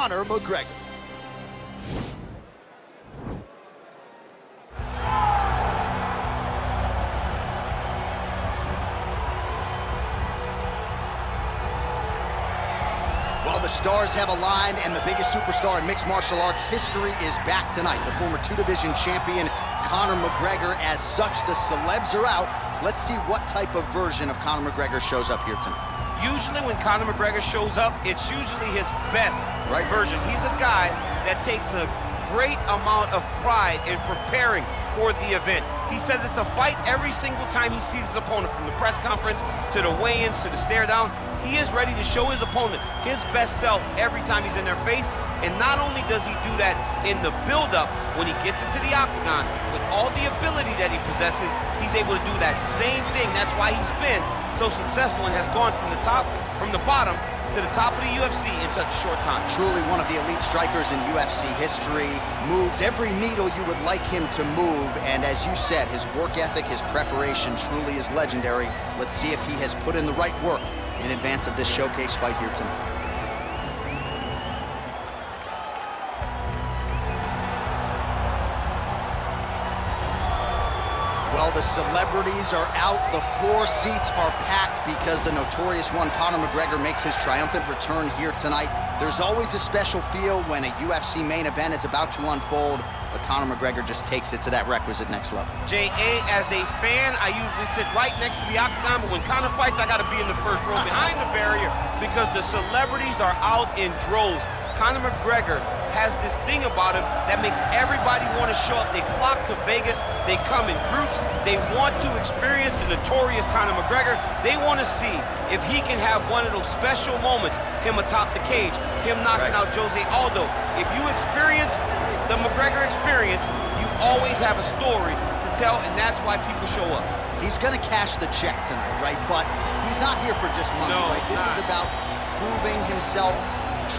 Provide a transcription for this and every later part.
Conor McGregor. Well, the stars have aligned, and the biggest superstar in mixed martial arts history is back tonight. The former two-division champion, Conor McGregor. As such, the celebs are out. Let's see what type of version of Conor McGregor shows up here tonight. Usually when Conor McGregor shows up, it's usually his best version. He's a guy that takes a great amount of pride in preparing for the event. He says it's a fight every single time he sees his opponent, from the press conference to the weigh-ins to the stare down. He is ready to show his opponent his best self every time he's in their face. And not only does he do that in the build-up when he gets into the octagon, with all the ability that he possesses, he's able to do that same thing. That's why he's been so successful and has gone from the bottom to the top of the UFC in such a short time. Truly one of the elite strikers in UFC history. Moves every needle you would like him to move. And as you said, his work ethic, his preparation truly is legendary. Let's see if he has put in the right work in advance of this showcase fight here tonight. Well, the celebrities are out, the floor seats are packed because the notorious one, Conor McGregor, makes his triumphant return here tonight. There's always a special feel when a UFC main event is about to unfold, but Conor McGregor just takes it to that requisite next level. J.A., as a fan, I usually sit right next to the octagon, but when Conor fights, I gotta be in the first row behind the barrier because the celebrities are out in droves. Conor McGregor has this thing about him that makes everybody want to show up. They flock to Vegas, they come in groups, they want to experience the notorious Conor McGregor. They want to see if he can have one of those special moments, him atop the cage, him knocking out Jose Aldo. If you experience the McGregor experience, you always have a story to tell, and that's why people show up. He's gonna cash the check tonight, right? But he's not here for just money, right? This is about proving himself,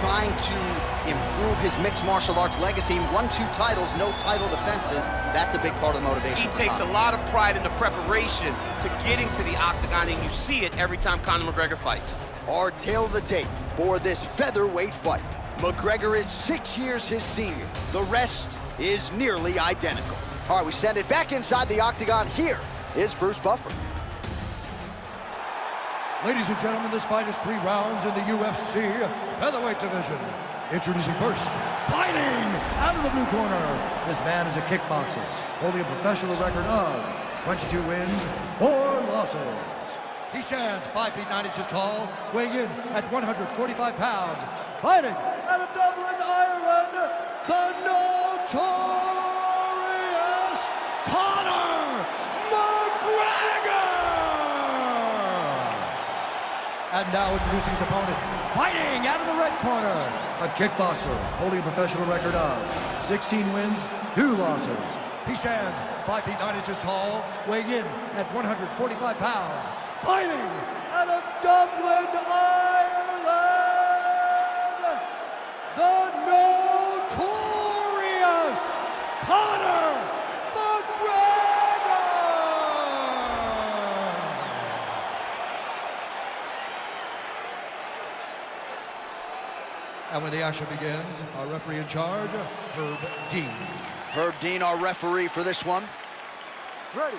trying to improve his mixed martial arts legacy. 1-2 titles, no title defenses. That's a big part of the motivation. He takes a lot of pride in the preparation to getting to the octagon, and you see it every time Conor McGregor fights. Our tale of the tape for this featherweight fight. McGregor is 6 years his senior. The rest is nearly identical. All right, we send it back inside the octagon. Here is Bruce Buffer. Ladies and gentlemen, this fight is 3 rounds in the UFC featherweight division. Introducing first, fighting out of the blue corner. This man is a kickboxer, holding a professional record of 22 wins, 4 losses. He stands 5 feet 9 inches tall, weighing in at 145 pounds. Fighting out of Dublin, Ireland, the notorious Conor McGregor! And now introducing his opponent, fighting out of the red corner, a kickboxer holding a professional record of 16 wins, 2 losses. He stands 5 feet 9 inches tall, weighing in at 145 pounds. Fighting out of Dublin, Ireland, the notorious Conor McGregor! And when the action begins, our referee in charge, Herb Dean. Herb Dean, our referee for this one. Ready.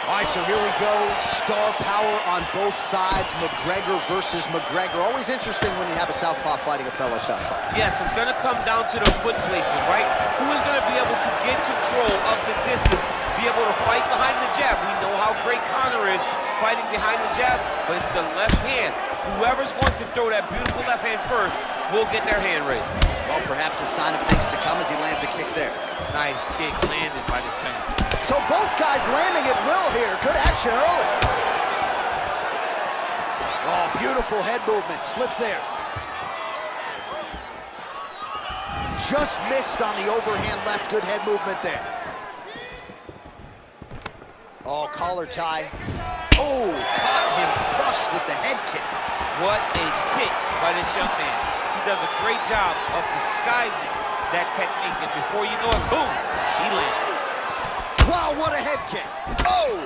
All right, so here we go. Star power on both sides. McGregor versus McGregor. Always interesting when you have a southpaw fighting a fellow southpaw. Yes, it's going to come down to the foot placement, right? Who is going to be able to get control of the distance, be able to fight behind the jab? We know how great Conor is fighting behind the jab, but it's the left hand. Whoever's going to throw that beautiful left hand first will get their hand raised. Well, perhaps a sign of things to come as he lands a kick there. Nice kick landed by the champion. So both guys landing at will here. Good action early. Oh, beautiful head movement. Slips there. Just missed on the overhand left. Good head movement there. Oh, collar tie. Oh, caught him flush with the head kick. What a kick by this young man. He does a great job of disguising that technique, and before you know it, boom, he lands. Wow, what a head kick. Oh!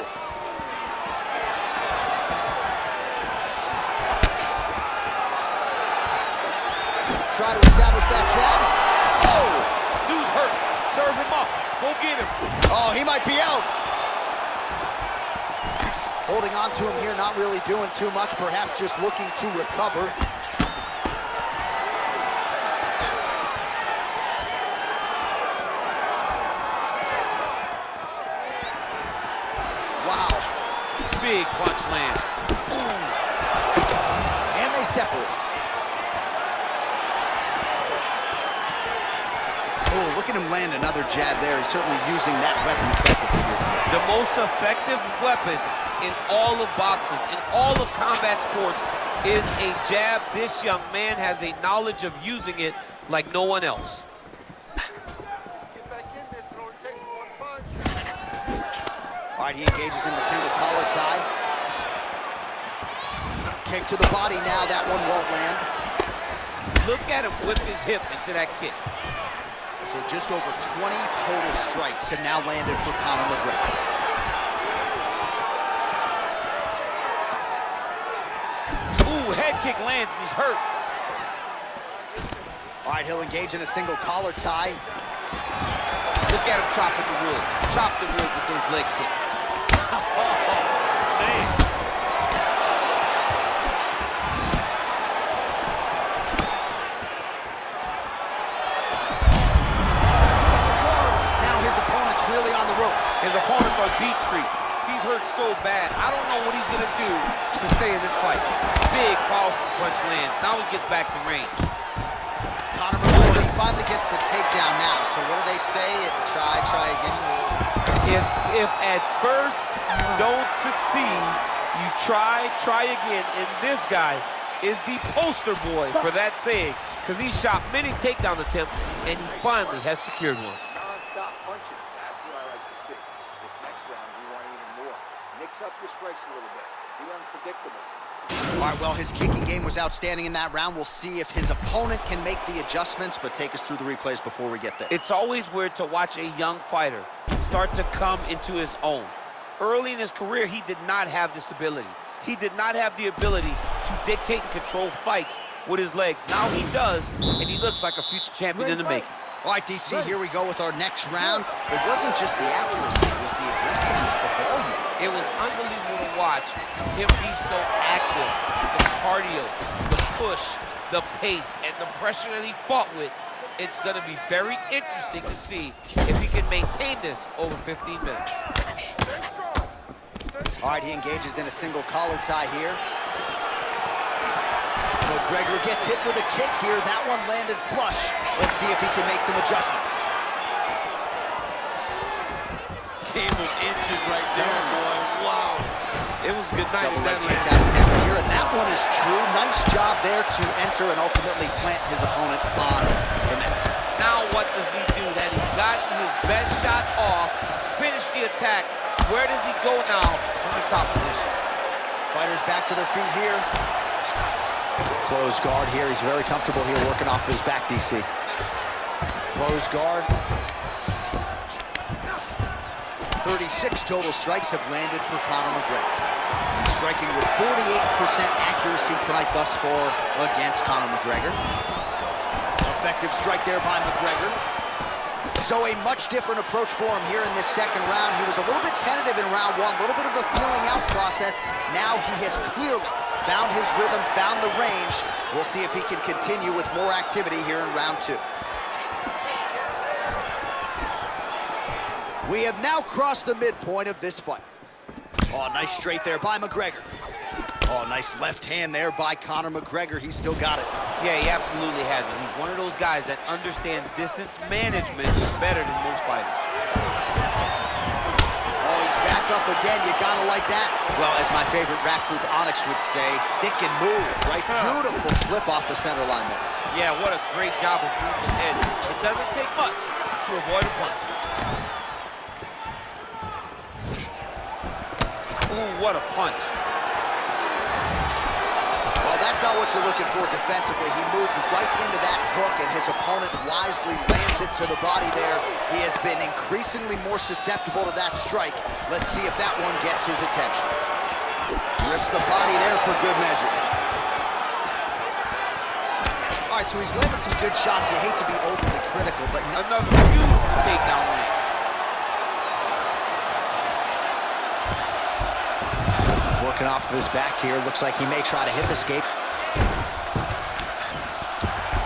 Try to establish that jab. Oh! Dude's hurt. Serve him up. Go get him. Oh, he might be out. Holding on to him here, not really doing too much, perhaps just looking to recover. Wow. Big punch lands. And they separate. Oh, look at him land another jab there. He's certainly using that weapon effectively here tonight. The most effective weapon in all of boxing, in all of combat sports, is a jab. This young man has a knowledge of using it like no one else. Get back in this, it only takes one punch. All right, he engages in the single collar tie. Kick to the body now, that one won't land. Look at him whip his hip into that kick. So just over 20 total strikes have now landed for Conor McGregor. Ooh, head kick lands and he's hurt. All right, he'll engage in a single collar tie. Look at him chopping the wood. Chop the wood with those leg kicks. Oh, man. Now his opponent's really on the ropes. His opponent's on Beat Street. He's hurt so bad. I don't know what he's going to do to stay in this fight. Big, powerful punch lands. Now he gets back to range. Conor McGregor, he finally gets the takedown now. So what do they say? Try again. If at first you don't succeed, you try again. And this guy is the poster boy for that saying, because he shot many takedown attempts, and he finally has secured one. Non-stop punches. That's what I like to see. This next round, we want even more. Mix up your strikes a little bit. Be unpredictable. All right, well, his kicking game was outstanding in that round. We'll see if his opponent can make the adjustments, but take us through the replays before we get there. It's always weird to watch a young fighter start to come into his own. Early in his career, he did not have this ability. He did not have the ability to dictate and control fights with his legs. Now he does, and he looks like a future champion in the making. All right, DC, here we go with our next round. It wasn't just the accuracy, it was the aggressiveness, the volume. It was unbelievable to watch him be so active. The cardio, the push, the pace, and the pressure that he fought with. It's going to be very interesting to see if he can maintain this over 15 minutes. All right, he engages in a single collar tie here. McGregor gets hit with a kick here. That one landed flush. Let's see if he can make some adjustments. Game of inches right there, boy. Wow. It was good night. Double leg takedown attempt here, and that one is true. Nice job there to enter and ultimately plant his opponent on the mat. Now what does he do? That he's gotten his best shot off, finished the attack. Where does he go now from the top position? Fighters back to their feet here. Closed guard here. He's very comfortable here working off of his back, DC. Closed guard. 36 total strikes have landed for Conor McGregor. He's striking with 48% accuracy tonight thus far against Conor McGregor. Effective strike there by McGregor. So a much different approach for him here in this second round. He was a little bit tentative in round one, a little bit of a feeling out process. Now he has clearly found his rhythm, found the range. We'll see if he can continue with more activity here in round two. We have now crossed the midpoint of this fight. Oh, nice straight there by McGregor. Oh, nice left hand there by Conor McGregor. He's still got it. Yeah, he absolutely has it. He's one of those guys that understands distance management better than most fighters. Oh, he's back up again. You gotta like that. Well, as my favorite rap group Onyx would say, stick and move, right? Beautiful slip off the center line there. Yeah, what a great job of moving his head. It doesn't take much to avoid a punch. Ooh, what a punch. Well, that's not what you're looking for defensively. He moved right into that hook, and his opponent wisely lands it to the body there. He has been increasingly more susceptible to that strike. Let's see if that one gets his attention. Rips the body there for good measure. All right, so he's landed some good shots. You hate to be overly critical, but another beautiful takedown land. Working off of his back here. Looks like he may try to hip escape.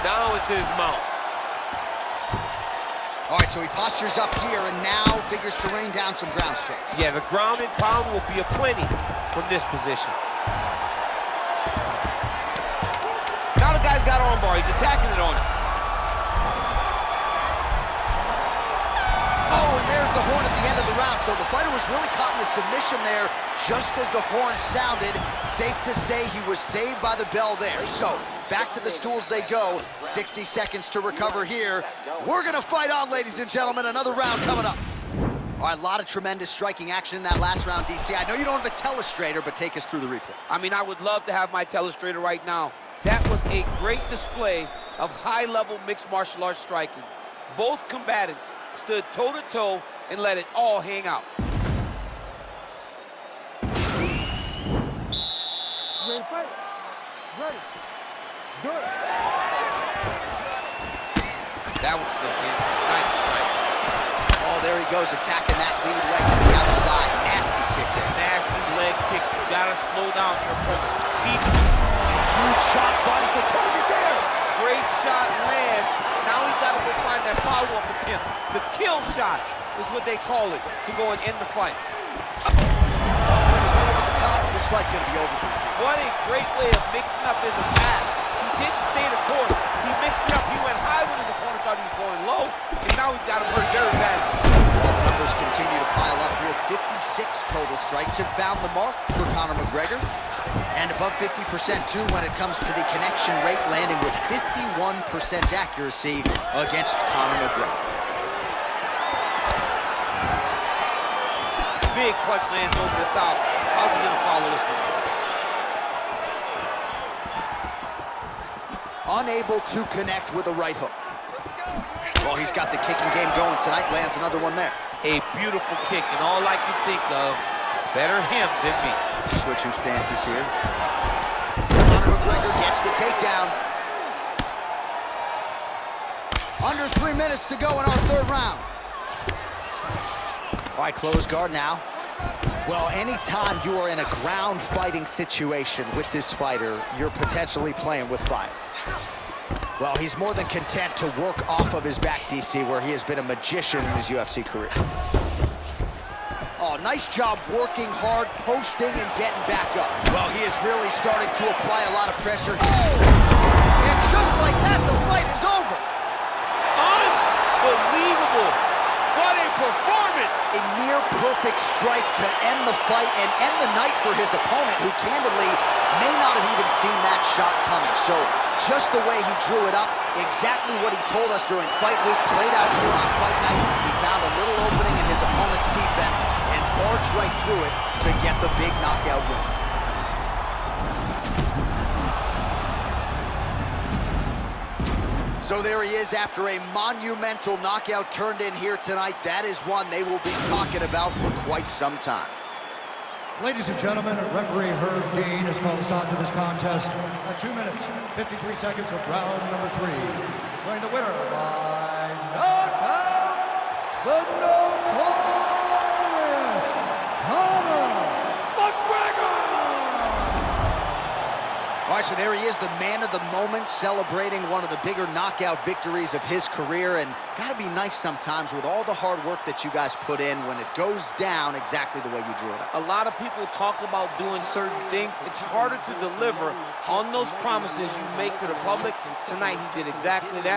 Now into his mouth. All right, so he postures up here and now figures to rain down some ground strikes. Yeah, the ground and pound will be aplenty from this position. Now the guy's got armbar. He's attacking it on him. Oh, and there's the horn at the end of the round. So the fighter was really caught in a submission there just as the horn sounded. Safe to say he was saved by the bell there. So back to the stools they go. 60 seconds to recover here. We're going to fight on, ladies and gentlemen. Another round coming up. All right, a lot of tremendous striking action in that last round, DC. I know you don't have a telestrator, but take us through the replay. I mean, I would love to have my telestrator right now. That was a great display of high-level mixed martial arts striking. Both combatants stood toe-to-toe and let it all hang out. Ready to fight? Ready. Do it. That was still in. Nice strike. Oh, there he goes, attacking that lead leg to the outside. Nasty kick there. Nasty leg kick. You gotta slow down your opponent. Huge shot finds the target there. Great shot lands. Now he's got to go find that follow-up attempt. The kill shot is what they call it to go and end the fight. Over the top. This fight's going to be over, DC. What a great way of mixing up his attack. He didn't stay the course. He mixed it up. He went high when his opponent thought he was going low, and now he's got him hurt very badly. Well, the numbers continue to pile up here. 56 total strikes have found the mark for Conor McGregor. And above 50% too when it comes to the connection rate, landing with 51% accuracy against Conor McGregor. Big punch lands over the top. How's he gonna follow this one? Unable to connect with a right hook. Well, he's got the kicking game going tonight. Lands another one there. A beautiful kick, and all I can think of, better him than me. Switching stances here. Conor McGregor gets the takedown. Under 3 minutes to go in our third round. All right, close guard now. Well, anytime you are in a ground fighting situation with this fighter, you're potentially playing with fire. Well, he's more than content to work off of his back, DC, where he has been a magician in his UFC career. Oh, nice job working hard, posting, and getting back up. Well, he is really starting to apply a lot of pressure. Oh! And just like that, the fight is over. Unbelievable. What a performance. A near-perfect strike to end the fight and end the night for his opponent, who candidly may not have even seen that shot coming. So just the way he drew it up, exactly what he told us during fight week, played out here on fight night. He found a little opening in his opponent's defense and barged right through it to get the big knockout win. So there he is after a monumental knockout turned in here tonight. That is one they will be talking about for quite some time. Ladies and gentlemen, referee Herb Dean has called a stop to this contest at 2 minutes, 53 seconds of round number 3. Declaring the winner by knockout, the notorious Conor McGregor! All right, so there he is, the man of the moment, celebrating one of the bigger knockout victories of his career. And gotta be nice sometimes with all the hard work that you guys put in when it goes down exactly the way you drew it up. A lot of people talk about doing certain things. It's harder to deliver on those promises you make to the public. Tonight he did exactly that.